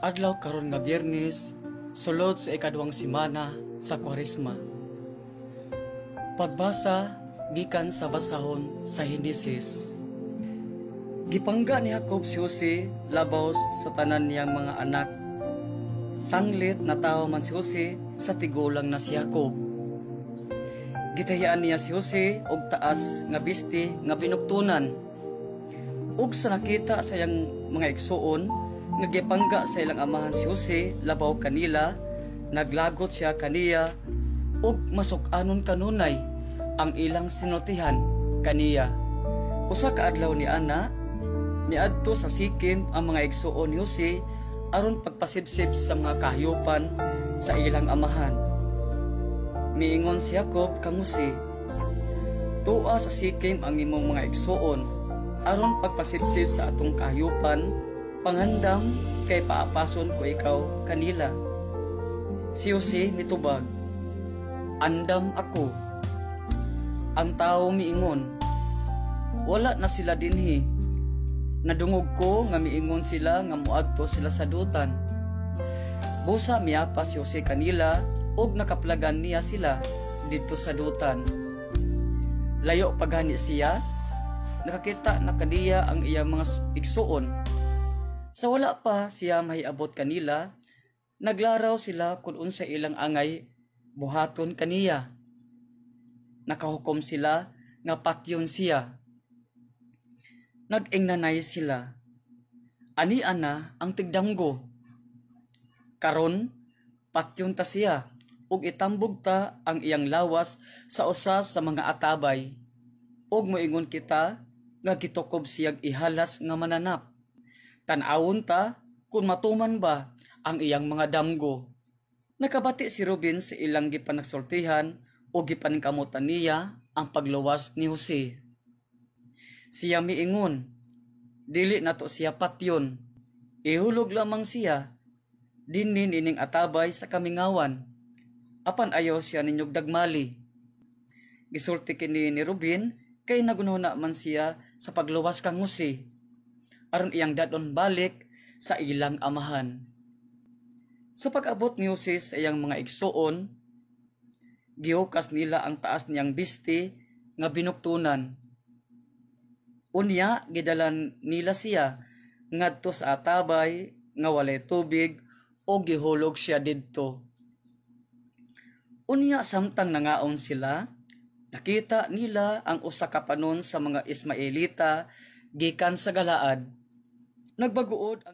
Adlaw karon nga Biyernes, sulod sa ikaduhang semana sa Kwaresma. Pagbasa gikan sa basahon sa Henesis. Gipangga ni Jacob si Jose labaw sa tanan niyang mga anak. Sanglit na tawo man si Jose sa tigulang na si Jacob. Gitayaan niya si Jose og taas nga bisti nga binuktunan. Ug sa nakita sa iyang mga igsuon nga gipangga sa ilang amahan si Jose labaw kanila, naglagot siya kaniya ug masuk-anon kanunay ang ilang sinultihan kaniya. Usa ka adlaw ni ana miadto sa Sikem ang mga igsuon ni Jose aron pagpasibsib sa mga kahayupan sa ilang amahan. Miingon si Jacob kang Jose, "Tua sa Sikem ang imong mga igsuon aron pagpasibsib sa atong kahayupan, pangandam kay paapason ko ikaw kanila." Si Jose mitubag, "Andam ako." Ang tao miingon, "Wala na sila dinhi." Nadungog ko nga miingon sila nga muadto sila sa dutan. Busa miapa si Jose kanila ug nakaplagan niya sila dito sa dutan. Layo paghani siya, nakakita na kaniya ang iyang mga igsuon. Sa wala pa siya mahiabot kanila, naglaraw sila kung unsa ilang angay buhaton kaniya. Nakahukom sila nga patyon siya. Nag-ingnanay sila, "Ani ana ang tigdamgo. Karon patyon ta siya ug itambog ta ang iyang lawas sa usa sa mga atabay. Ug moingon kita nga gitukob siyag ihalas nga mananap. Tan-awon ta kung matuman ba ang iyang mga damgo." Nakabati si Ruben sa ilang gipanagsultihan o gipaningkamutan niya ang pagluwas ni Jose. Siya miingon, "Dili nato siya patyon. Ihulog lamang siya dinhi ining atabay sa kamingawan. Apan ayaw siya ninyog dagmali." Gisulti kini ni Ruben kay nagunahuna man siya sa pagluwas kang Jose aron iyang dadon balik sa ilang amahan. Sa pag-abot ni Jose sa iyang mga igsuon, gihukas nila ang taas niyang bisti nga binuktunan. Unya gidalan nila siya ngadto sa atabay nga walay tubig o gihulog siya didto. Unya samtang nangaon sila, nakita nila ang usa ka panon sa mga Ismaelita gikan sa Galaad. Nagbaguod ang